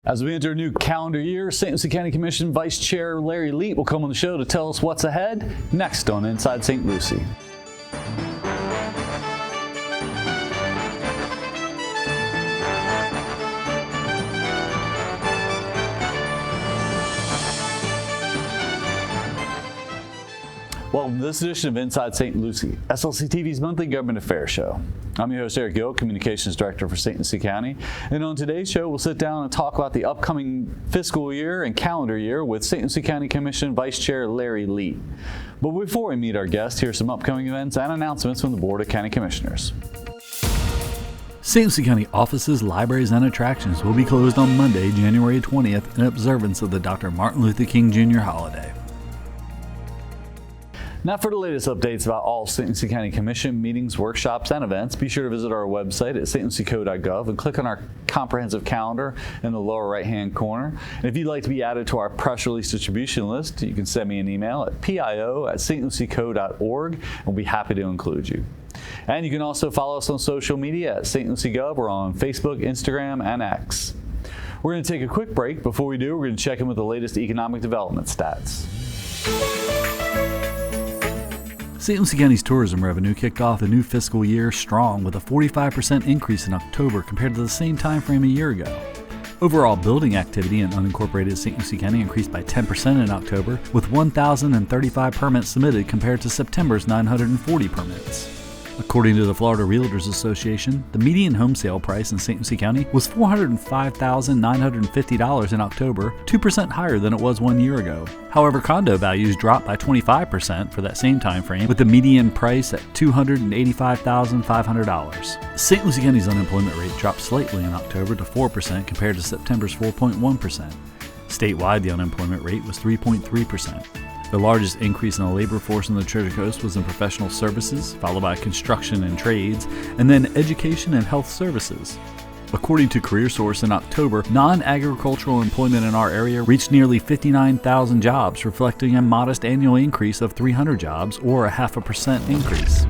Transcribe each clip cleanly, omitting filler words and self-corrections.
As we enter a new calendar year, St. Lucie County Commission Vice Chair Larry Leet will come on the show to tell us what's ahead next on Inside St. Lucie. Welcome to this edition of Inside St. Lucie, SLC TV's monthly government affairs show. I'm your host, Eric Gill, Communications Director for St. Lucie County. And on today's show, we'll sit down and talk about the upcoming fiscal year and calendar year with St. Lucie County Commission Vice Chair Larry Leet. But before we meet our guest, here's some upcoming events and announcements from the Board of County Commissioners. St. Lucie County offices, libraries, and attractions will be closed on Monday, January 20th in observance of the Dr. Martin Luther King Jr. holiday. Now for the latest updates about all St. Lucie County Commission meetings, workshops, and events, be sure to visit our website at stlucieco.gov and click on our comprehensive calendar in the lower right-hand corner. And if you'd like to be added to our press release distribution list, you can send me an email at pio@stlucieco.org, and we'll be happy to include you. And you can also follow us on social media at St. Lucie Gov. We're on Facebook, Instagram, and X. We're going to take a quick break. Before we do, we're going to check in with the latest economic development stats. St. Lucie County's tourism revenue kicked off the new fiscal year strong with a 45% increase in October compared to the same time frame a year ago. Overall building activity in unincorporated St. Lucie County increased by 10% in October, with 1,035 permits submitted compared to September's 940 permits. According to the Florida Realtors Association, the median home sale price in St. Lucie County was $405,950 in October, 2% higher than it was 1 year ago. However, condo values dropped by 25% for that same time frame, with the median price at $285,500. St. Lucie County's unemployment rate dropped slightly in October to 4% compared to September's 4.1%. Statewide, the unemployment rate was 3.3%. The largest increase in the labor force on the Treasure Coast was in professional services, followed by construction and trades, and then education and health services. According to CareerSource in October, non-agricultural employment in our area reached nearly 59,000 jobs, reflecting a modest annual increase of 300 jobs, or a 0.5% increase.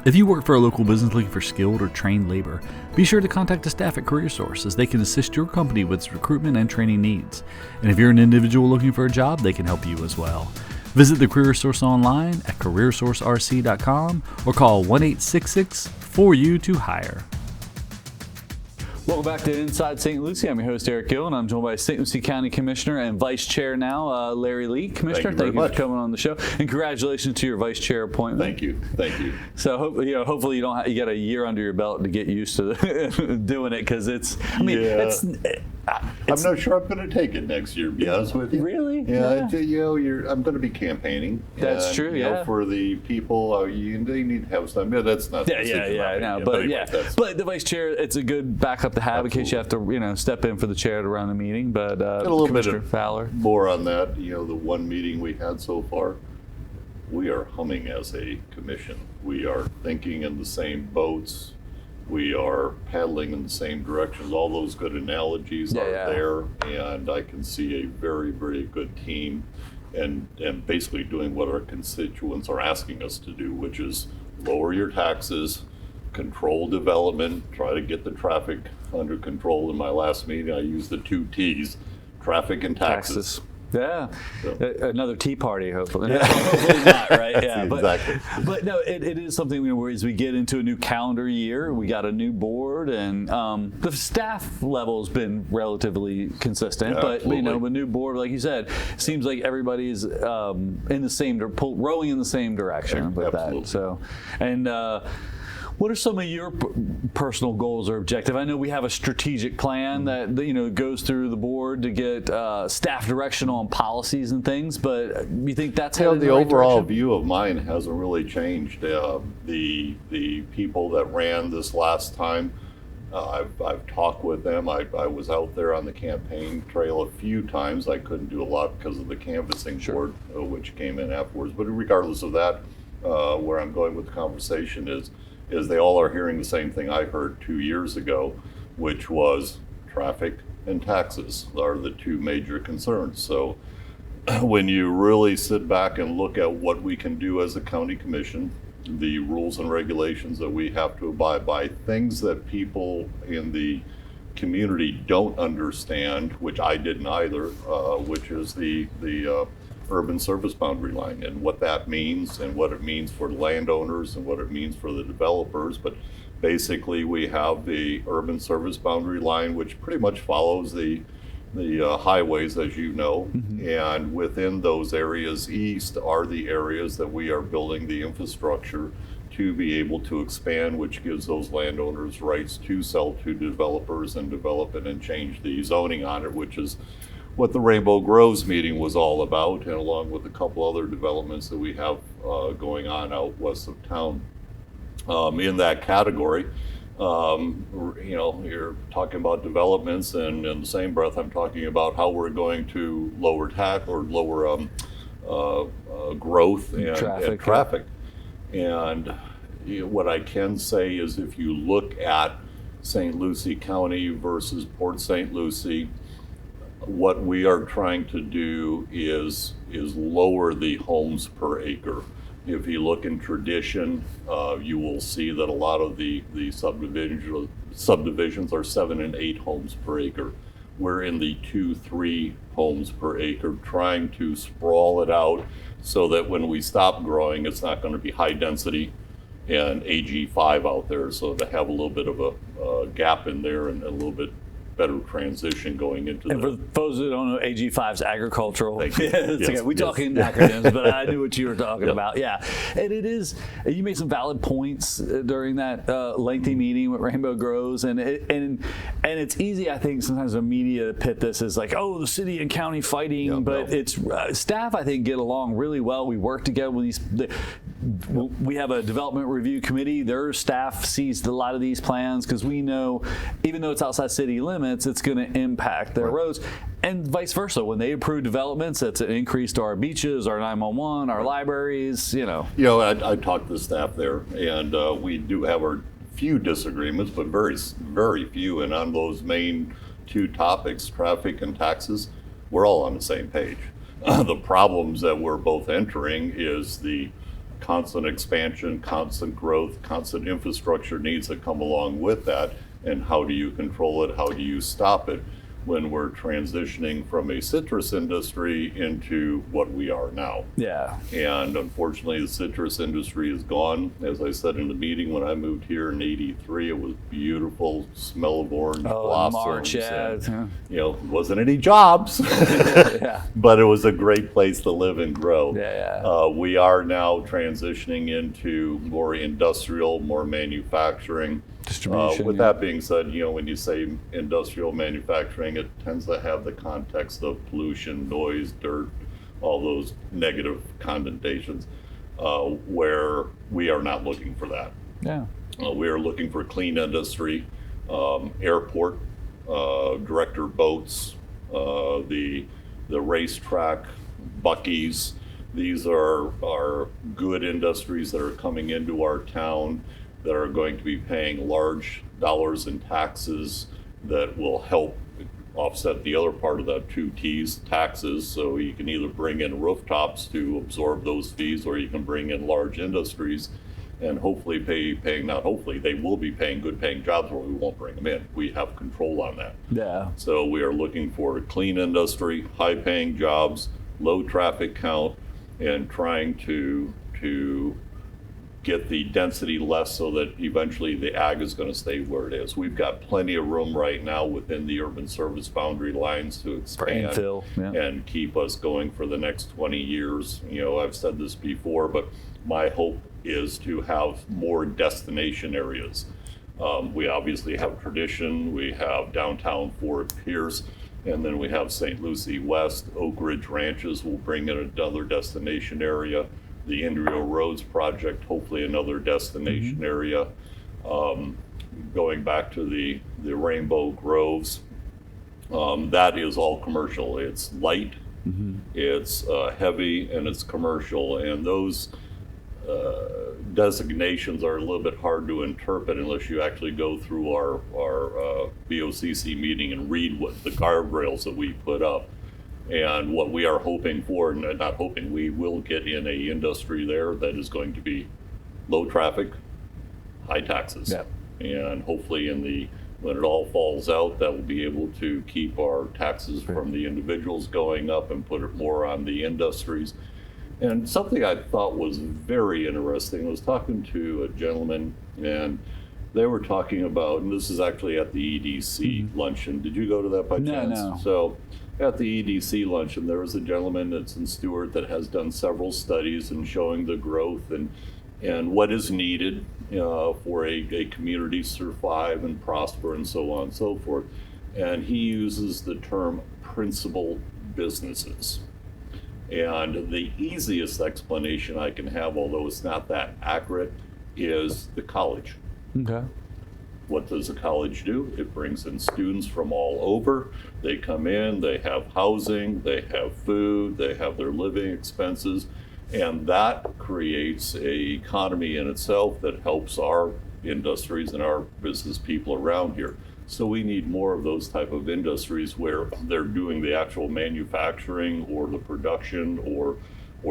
If you work for a local business looking for skilled or trained labor, be sure to contact the staff at CareerSource as they can assist your company with its recruitment and training needs. And if you're an individual looking for a job, they can help you as well. Visit the CareerSource online at careersourcerc.com or call 1-866-4U-to-HIRE. Welcome back to Inside St. Lucie. I'm your host, Eric Gill, and I'm joined by St. Lucie County Commissioner and Vice Chair now, Larry Leet. Commissioner, thank you for coming on the show, and congratulations to your Vice Chair appointment. Thank you. So, hopefully, you get a year under your belt to get used to doing it, because it's. I'm not sure I'm going to take it next year, to be honest with you. Really? Yeah. I'm going to be campaigning. That's true. For the people, they need to have some. That's not. But the Vice Chair, it's a good backup to have in case you have to, step in for the chair to run the meeting. But a little Commissioner bit Fowler. More on that. The one meeting we had so far, we are humming as a commission. We are thinking in the same boats. We are paddling in the same directions. All those good analogies are there, and I can see a very, very good team and basically doing what our constituents are asking us to do, which is lower your taxes, control development, try to get the traffic under control. In my last meeting, I used the 2 T's, traffic and taxes. Yeah, so. Another tea party, hopefully. Hopefully not, right? Yeah, exactly. But no, it is something where as we get into a new calendar year, we got a new board, and the staff level has been relatively consistent. But absolutely. The new board, like you said, seems like everybody's in the same rowing in the same direction with absolutely. that. So, and. What are some of your personal goals or objectives? I know we have a strategic plan that goes through the board to get staff direction on policies and things, but you think that's headed in the right overall direction? view of mine hasn't really changed. The people that ran this last time, I've talked with them. I was out there on the campaign trail a few times. I couldn't do a lot because of the canvassing board, which came in afterwards. But regardless of that, where I'm going with the conversation is they all are hearing the same thing I heard 2 years ago, which was traffic and taxes are the 2 major concerns. So when you really sit back and look at what we can do as a county commission, the rules and regulations that we have to abide by, things that people in the community don't understand, which I didn't either, which is the urban service boundary line and what that means and what it means for the landowners and what it means for the developers. But basically, we have the urban service boundary line, which pretty much follows the highways, as you know, and within those areas east are the areas that we are building the infrastructure to be able to expand, which gives those landowners rights to sell to developers and develop it and change the zoning on it, which is what the Rainbow Groves meeting was all about, and along with a couple other developments that we have going on out west of town. In that category, you're talking about developments, and in the same breath, I'm talking about how we're going to lower tax or lower growth and traffic. And what I can say is, if you look at St. Lucie County versus Port St. Lucie, what we are trying to do is lower the homes per acre. If you look in tradition, you will see that a lot of the subdivisions are 7 and 8 homes per acre. We're in the 2-3 homes per acre, trying to sprawl it out so that when we stop growing, it's not going to be high density and AG5 out there. So to have a little bit of a gap in there and a little bit better transition going into and for those who don't know, AG5 is agricultural. Thank you. It's okay. We talk in acronyms, but I knew what you were talking about. Yeah, and it is. You made some valid points during that lengthy meeting with Rainbow Groves, and it's easy, I think, sometimes the media pit this as like, oh, the city and county fighting, but it's staff, I think, get along really well. We work together with we have a development review committee. Their staff sees a lot of these plans because we know, even though it's outside city limits, it's going to impact their roads, and vice versa. When they approve developments, it's an increase to our beaches, our 911, our libraries. I talked to the staff there, and we do have our few disagreements, but very, very few. And on those main 2 topics, traffic and taxes, we're all on the same page. The problems that we're both entering is the constant expansion, constant growth, constant infrastructure needs that come along with that. And how do you control it? How do you stop it when we're transitioning from a citrus industry into what we are now? Yeah. And unfortunately, the citrus industry is gone. As I said in the meeting, when I moved here in '83, it was beautiful, smell of orange blossoms. March, yeah. And, wasn't any jobs, but it was a great place to live and grow. Yeah. We are now transitioning into more industrial, more manufacturing. Distribution. With that being said, when you say industrial manufacturing, it tends to have the context of pollution, noise, dirt, all those negative connotations, where we are not looking for that. Yeah. We are looking for clean industry, airport, director boats, the racetrack, Buc-ee's. These are good industries that are coming into our town, that are going to be paying large dollars in taxes that will help offset the other part of that 2 T's, taxes. So you can either bring in rooftops to absorb those fees, or you can bring in large industries and hopefully they will be paying good paying jobs, or we won't bring them in. We have control on that. Yeah. So we are looking for a clean industry, high paying jobs, low traffic count, and trying to get the density less so that eventually the ag is going to stay where it is. We've got plenty of room right now within the urban service boundary lines to expand and keep us going for the next 20 years. I've said this before, but my hope is to have more destination areas. We obviously have tradition. We have downtown Fort Pierce, and then we have St. Lucie West. Oak Ridge Ranches will bring in another destination area. The Indrio Roads project, hopefully another destination area. Going back to the Rainbow Groves, that is all commercial. It's light, it's heavy, and it's commercial. And those designations are a little bit hard to interpret unless you actually go through our BOCC meeting and read what the guardrails that we put up. And what we are hoping for, and not hoping, we will get in a industry there that is going to be low traffic, high taxes. And hopefully in the when it all falls out, that will be able to keep our taxes from the individuals going up and put it more on the industries. And something I thought was very interesting, I was talking to a gentleman, and they were talking about, and this is actually at the EDC luncheon. Did you go to that by chance? No. So at the EDC luncheon, there was a gentleman that's in Stewart that has done several studies and showing the growth and what is needed for a community to survive and prosper and so on and so forth. And he uses the term principal businesses. And the easiest explanation I can have, although it's not that accurate, is the college. Okay. What does a college do? It brings in students from all over. They come in, they have housing, they have food, they have their living expenses, and that creates an economy in itself that helps our industries and our business people around here. So we need more of those type of industries where they're doing the actual manufacturing or the production or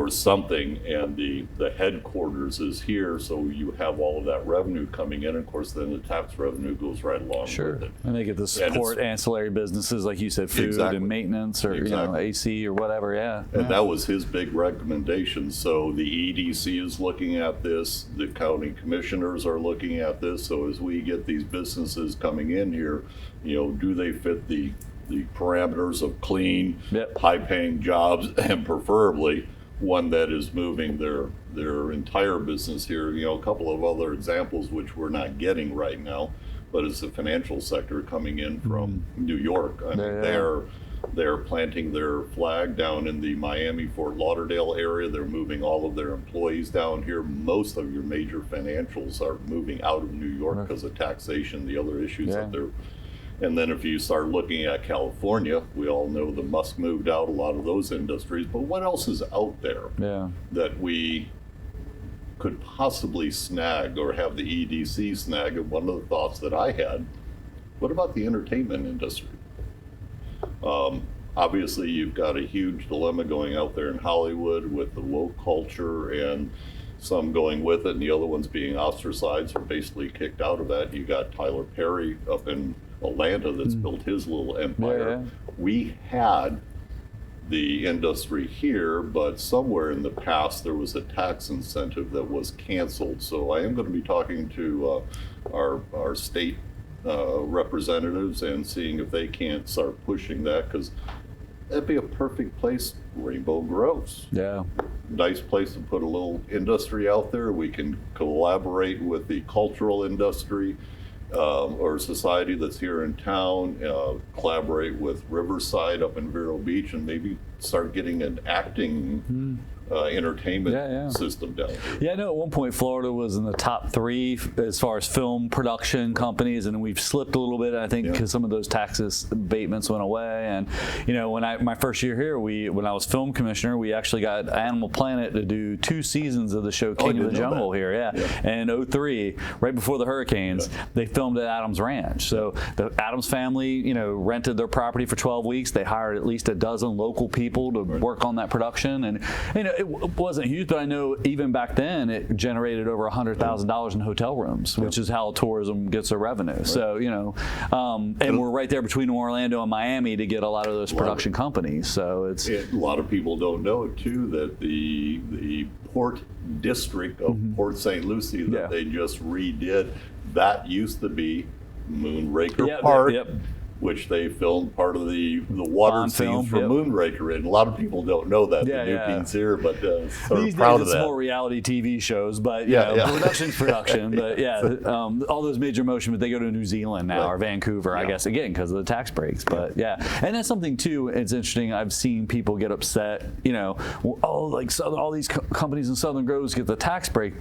something, and the headquarters is here, so you have all of that revenue coming in. Of course, then the tax revenue goes right along with it. And they get to support ancillary businesses, like you said, food and maintenance, or AC or whatever. And that was his big recommendation. So the EDC is looking at this, the county commissioners are looking at this. So as we get these businesses coming in here, do they fit the parameters of clean, high-paying jobs, and preferably one that is moving their entire business here. A couple of other examples which we're not getting right now, but it's the financial sector coming in from New York. I mean, they're planting their flag down in the Miami, Fort Lauderdale area. They're moving all of their employees down here. Most of your major financials are moving out of New York because of taxation, the other issues up there. And then if you start looking at California, we all know the Musk moved out a lot of those industries, but what else is out there that we could possibly snag or have the EDC snag? And one of the thoughts that I had, what about the entertainment industry? Obviously, you've got a huge dilemma going out there in Hollywood with the woke culture and some going with it, and the other ones being ostracized or basically kicked out of that. You got Tyler Perry up in Atlanta that's built his little empire. We had the industry here, but somewhere in the past there was a tax incentive that was canceled. So I am going to be talking to our state representatives and seeing if they can't start pushing that, because that'd be a perfect place. Rainbow Groves. Nice place to put a little industry out there. We can collaborate with the cultural industry or society that's here in town, collaborate with Riverside up in Vero Beach, and maybe start getting an acting entertainment system down here. I know at one point Florida was in the top 3 as far as film production companies, and we've slipped a little bit, I think, because some of those taxes abatements went away. And when my first year here, when I was film commissioner, we actually got Animal Planet to do 2 seasons of the show King of the Jungle here. And in 2003, right before the hurricanes, they filmed at Adams Ranch. So the Adams family, rented their property for 12 weeks. They hired at least a dozen local people to work on that production, and it wasn't huge, but I know even back then it generated over $100,000 in hotel rooms, which is how tourism gets their revenue. So and we're right there between Orlando and Miami to get a lot of those production companies. So it's a lot of people don't know it too, that the port district of Port St. Lucie that they just redid, that used to be Moonraker Park. Which they filmed part of the water scenes from Moonraker in. A lot of people don't know that. The New Kings here, but these proud days of that. It's more reality TV shows, but production's production. But all those major motion, but they go to New Zealand now or Vancouver, I guess, again because of the tax breaks. But and that's something too. It's interesting. I've seen people get upset. All these companies in Southern Groves get the tax break,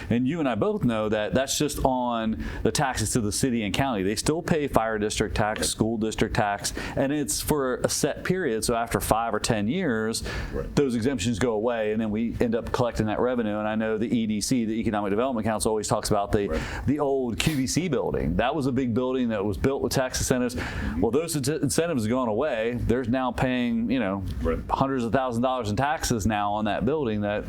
and you and I both know that that's just on the taxes to the city and county. They still pay fire district tax, school district tax, and it's for a set period. So after 5 or 10 years, those exemptions go away, and then we end up collecting that revenue. And I know the EDC, the Economic Development Council, always talks about the old QVC building. That was a big building that was built with tax incentives. Well, those incentives have gone away. They're now paying hundreds of thousands of dollars in taxes now on that building. That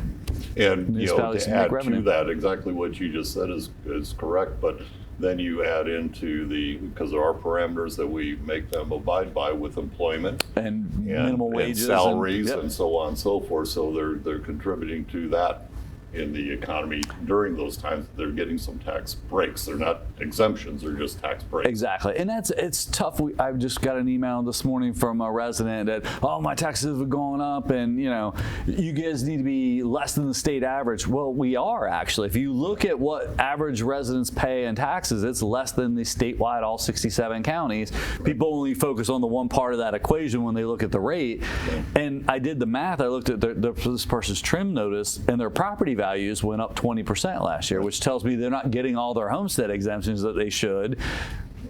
and to add to that, exactly what you just said is correct. But Then you add into because there are parameters that we make them abide by with employment and minimal wages, and salaries, yep. and so on and so forth. So they're contributing to that in the economy during those times. They're getting some tax breaks. They're not exemptions, they're just tax breaks. Exactly. And it's tough. I just got an email this morning from a resident that, oh, my taxes have gone up and, you guys need to be less than the state average. Well, we are actually. If you look at what average residents pay in taxes, it's less than the statewide, all 67 counties. Right. People only focus on the one part of that equation when they look at the rate. Okay. And I did the math. I looked at this person's trim notice, and their property values went up 20% last year, which tells me they're not getting all their homestead exemptions that they should.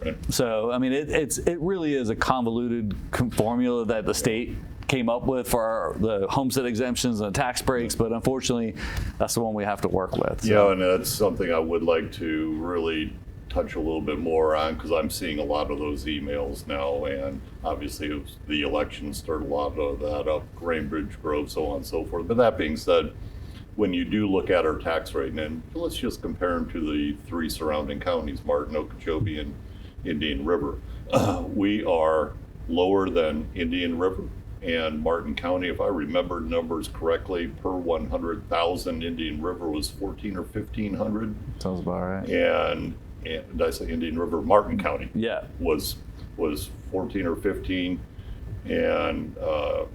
Right. So, I mean, it really is a convoluted formula that the state came up with for the homestead exemptions and the tax breaks, but unfortunately, that's the one we have to work with. So. Yeah, and that's something I would like to really touch a little bit more on, because I'm seeing a lot of those emails now, and obviously the election stirred a lot of that up, Grainbridge Grove, so on and so forth. But that being said, when you do look at our tax rate, and let's just compare them to the three surrounding counties, Martin, Okeechobee, and Indian River. We are lower than Indian River and Martin County. If I remember numbers correctly, per 100,000, Indian River was 14 or 1,500. Sounds about right. And did I say Indian River? Martin County. Yeah. Was 14 or 15. And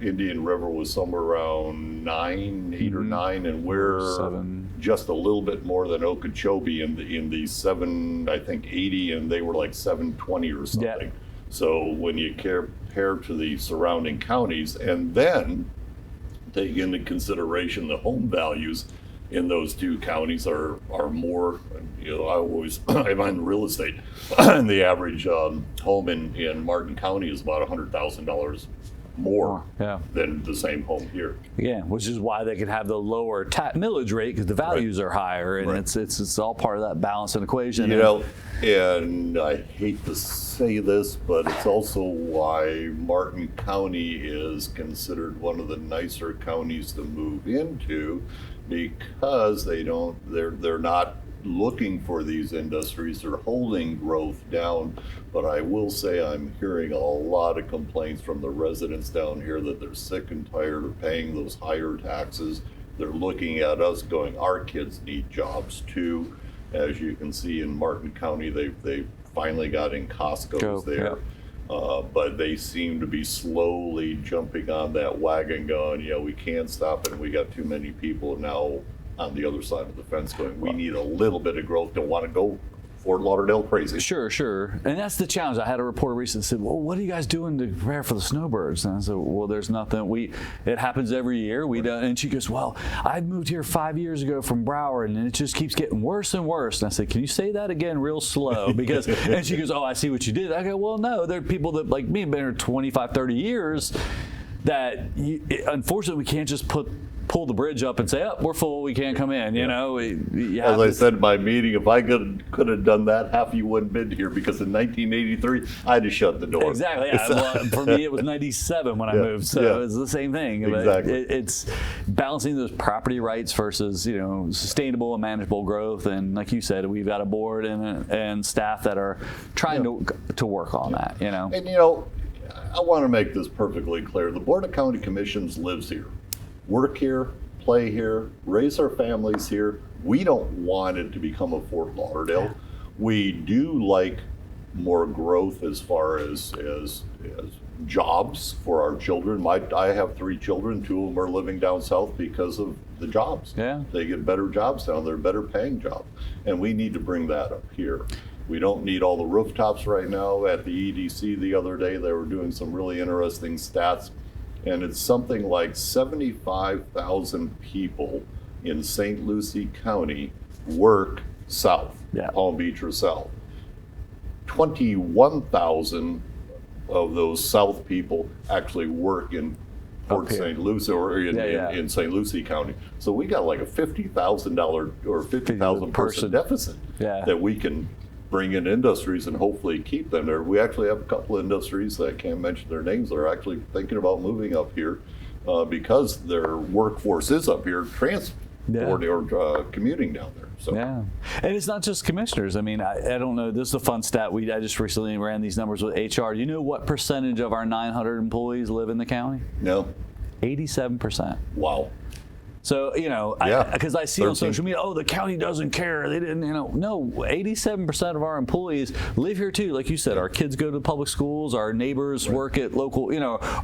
Indian River was somewhere around 8 or 9, and we're 7. Just a little bit more than Okeechobee in the 780, and they were like 720 or something. Yeah. So when you compare to the surrounding counties, and then take into consideration the home values in those two counties are more, I'm in real estate, and the average home in Martin County is about $100,000 more than the same home here. Yeah, which is why they can have the lower millage rate, because the values are higher, and it's all part of that balancing equation. And I hate to say this, but it's also why Martin County is considered one of the nicer counties to move into, because they're not looking for these industries. They're holding growth down. But I will say I'm hearing a lot of complaints from the residents down here that they're sick and tired of paying those higher taxes. They're looking at us going, our kids need jobs too. As you can see in Martin County, they finally got in Costco's there. Yeah. But they seem to be slowly jumping on that wagon going, we can't stop it, and we got too many people now on the other side of the fence going, we need a little bit of growth, don't want to go Fort Lauderdale crazy. Sure. And that's the challenge. I had a reporter recently said, well, what are you guys doing to prepare for the snowbirds? And I said, well, there's nothing. It happens every year. And she goes, well, I moved here 5 years ago from Broward, and it just keeps getting worse and worse. And I said, can you say that again real slow? Because, and she goes, oh, I see what you did. I go, well, no, there are people that, like me, have been here 25, 30 years that, unfortunately, we can't just pull the bridge up and say, oh, we're full, we can't come in, As I said in my meeting, if I could have done that, half of you wouldn't have been here, because in 1983, I'd have shut the door. Exactly, yeah. Well, for me, it was 97 when I moved, so it's the same thing. Exactly. It's balancing those property rights versus, sustainable and manageable growth, and like you said, we've got a board and staff that are trying to work on that, And, I want to make this perfectly clear. The Board of County Commissions lives here. Work here, play here, raise our families here. We don't want it to become a Fort Lauderdale. We do like more growth as far as jobs for our children. I have 3 children. 2 of them are living down south because of the jobs. Yeah. They get better jobs down there, better paying jobs. And we need to bring that up here. We don't need all the rooftops right now. At the EDC the other day, they were doing some really interesting stats. And it's something like 75,000 people in St. Lucie County work south, Palm Beach or south. 21,000 of those south people actually work in Port St. Lucie or in St. Lucie County. So we got like a $50,000 or 50,000 person deficit that we can bring in industries and hopefully keep them there. We actually have a couple of industries that I can't mention their names that are actually thinking about moving up here because their workforce is up here. or commuting down there. So. Yeah, and it's not just commissioners. I mean, I don't know. This is a fun stat. I just recently ran these numbers with HR. You know what percentage of our 900 employees live in the county? No. 87%. Wow. So, because I see on social media, the county doesn't care. They didn't, No, 87% of our employees live here too. Like you said, our kids go to public schools, our neighbors work at local,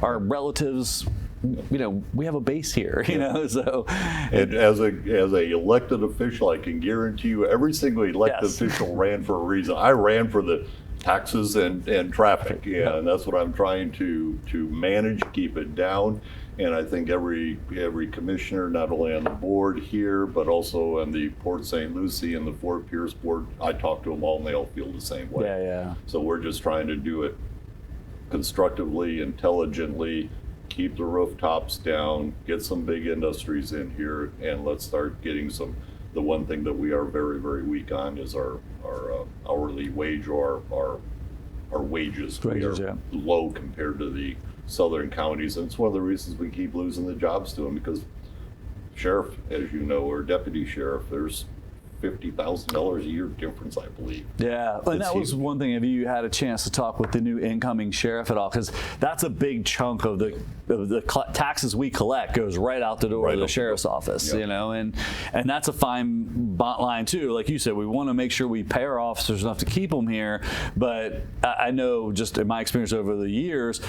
our relatives, we have a base here, so. And as a elected official, I can guarantee you every single elected official ran for a reason. I ran for the taxes and traffic, and that's what I'm trying to manage, keep it down. And I think every commissioner, not only on the board here, but also on the Port St. Lucie and the Fort Pierce board, I talk to them all and they all feel the same way. Yeah. So we're just trying to do it constructively, intelligently, keep the rooftops down, get some big industries in here, and let's start getting the one thing that we are very, very weak on is our hourly wage or our wages. We are low compared to the southern counties, and it's one of the reasons we keep losing the jobs to them, because sheriff, as you know, or deputy sheriff, there's $50,000 a year difference, I believe. Yeah, and that was one thing. Have you had a chance to talk with the new incoming sheriff at all? Because that's a big chunk of the taxes we collect goes right out the door of the sheriff's office, and that's a fine line too. Like you said, we want to make sure we pay our officers enough to keep them here. But I know, just in my experience over the years,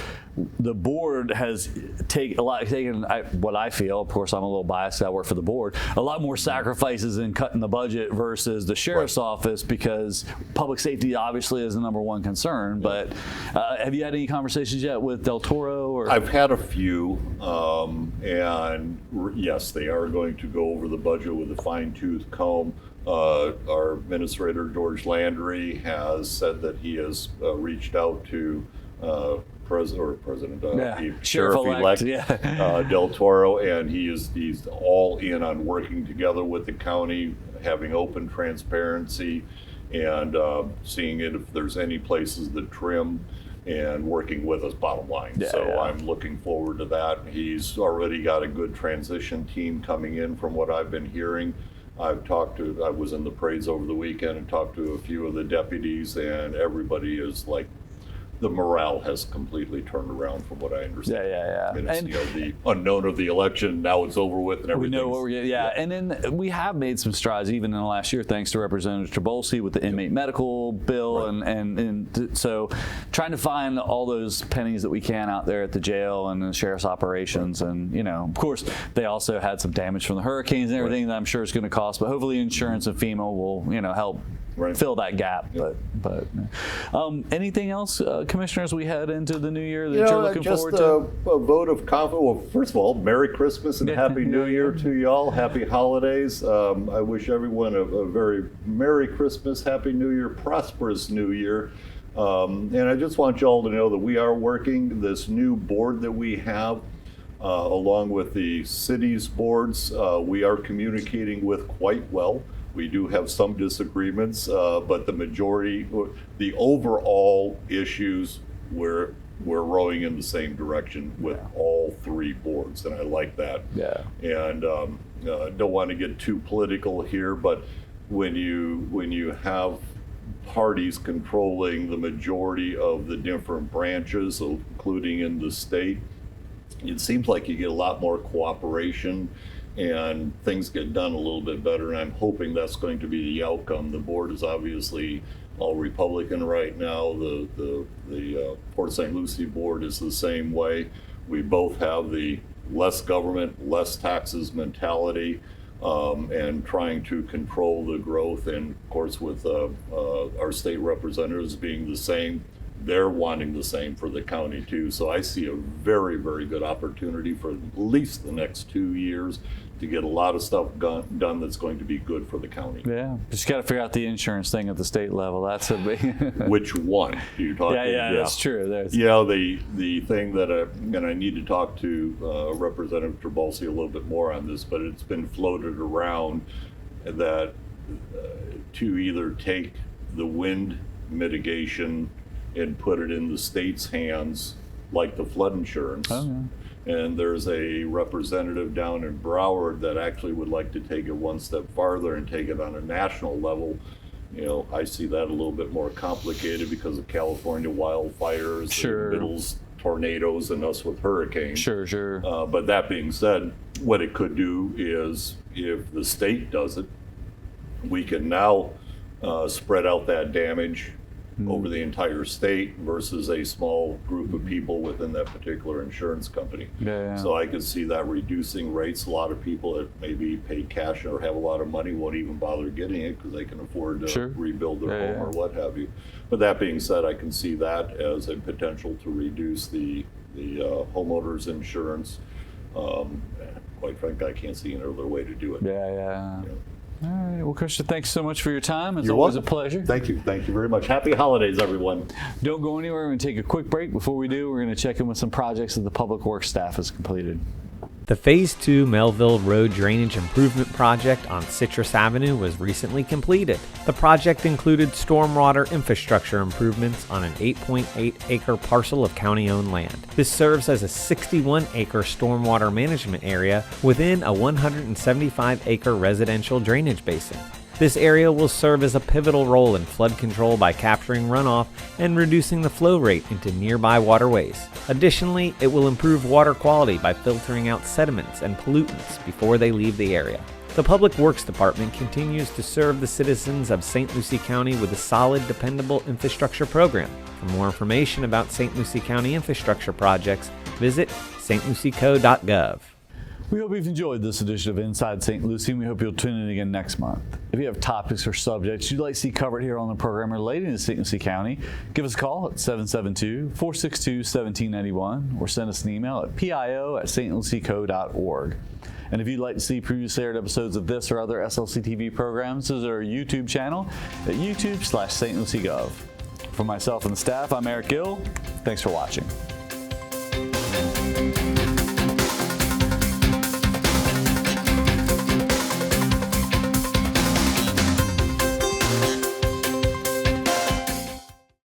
the board has taken what I feel. Of course, I'm a little biased. I work for the board. A lot more sacrifices in cutting the budget versus the sheriff's office, because public safety obviously is the number one concern. But have you had any conversations yet with Del Toro? Or? I've had a few, and yes, they are going to go over the budget with a fine-tooth comb. Our administrator, George Landry, has said that he has reached out to Sheriff-elect Del Toro, and he's all in on working together with the county, having open transparency, and seeing if there's any places that trim, and working with us, bottom line. I'm looking forward to that. He's already got a good transition team coming in from what I've been hearing. I was in the parades over the weekend and talked to a few of the deputies, and everybody is like, the morale has completely turned around from what I understand. And it's, the unknown of the election, now it's over with and everything. We know what we're getting. And then we have made some strides even in the last year, thanks to Representative Trabolsi with the inmate medical bill, and so trying to find all those pennies that we can out there at the jail and the sheriff's operations. And, of course, they also had some damage from the hurricanes and everything that I'm sure is going to cost, but hopefully insurance and FEMA will, help fill that gap. But anything else, commissioners, we head into the new year that you're looking forward to? A vote of confidence. Well, first of all, Merry Christmas and Happy New Year to y'all. Happy holidays. I wish everyone a very Merry Christmas, Happy New Year, prosperous New Year. And I just want y'all to know that we are working this new board that we have, along with the city's boards. We are communicating with quite well. We do have some disagreements, but the majority, the overall issues, we're rowing in the same direction with all three boards, and I like that. And don't want to get too political here, but when you have parties controlling the majority of the different branches, including in the state, it seems like you get a lot more cooperation and things get done a little bit better, and I'm hoping that's going to be the outcome. The board is obviously all Republican right now. The Port St. Lucie board is the same way. We both have the less government, less taxes mentality, and trying to control the growth. And of course, with our state representatives being the same, they're wanting the same for the county too. So I see a very, very good opportunity for at least the next 2 years to get a lot of stuff done that's going to be good for the county. Just got to figure out the insurance thing at the state level. That's a big. Which one? You're talking. That's true. The thing that and I need to talk to Representative Trabolsi a little bit more on this, but it's been floated around that to either take the wind mitigation and put it in the state's hands, like the flood insurance. And there's a representative down in Broward that actually would like to take it one step farther and take it on a national level. I see that a little bit more complicated because of California wildfires, Sure. the Middle's tornadoes, and us with hurricanes. Sure. But that being said, what it could do is, if the state does it, we can now spread out that damage over the entire state versus a small group of people within that particular insurance company. Yeah. So I could see that reducing rates. A lot of people that maybe pay cash or have a lot of money won't even bother getting it because they can afford to Sure. rebuild their Yeah, home or what have you. But that being said, I can see that as a potential to reduce the homeowners insurance. Quite frankly, I can't see another way to do it. Yeah. All right. Well, Christian, thanks so much for your time. It's You're always welcome. a pleasure. Thank you very much. Happy holidays, everyone. Don't go anywhere. We're going to take a quick break. Before we do, we're going to check in with some projects that the Public Works staff has completed. The Phase 2 Melville Road Drainage Improvement Project on Citrus Avenue was recently completed. The project included stormwater infrastructure improvements on an 8.8-acre parcel of county-owned land. This serves as a 61-acre stormwater management area within a 175-acre residential drainage basin. This area will serve as a pivotal role in flood control by capturing runoff and reducing the flow rate into nearby waterways. Additionally, it will improve water quality by filtering out sediments and pollutants before they leave the area. The Public Works Department continues to serve the citizens of St. Lucie County with a solid, dependable infrastructure program. For more information about St. Lucie County infrastructure projects, visit stlucieco.gov. We hope you've enjoyed this edition of Inside St. Lucie, and we hope you'll tune in again next month. If you have topics or subjects you'd like to see covered here on the program relating to St. Lucie County, give us a call at 772-462-1791 or send us an email at pio@stlucieco.org. And if you'd like to see previously aired episodes of this or other SLC TV programs, visit our YouTube channel at youtube.com/stluciegov. For myself and the staff, I'm Eric Gill. Thanks for watching.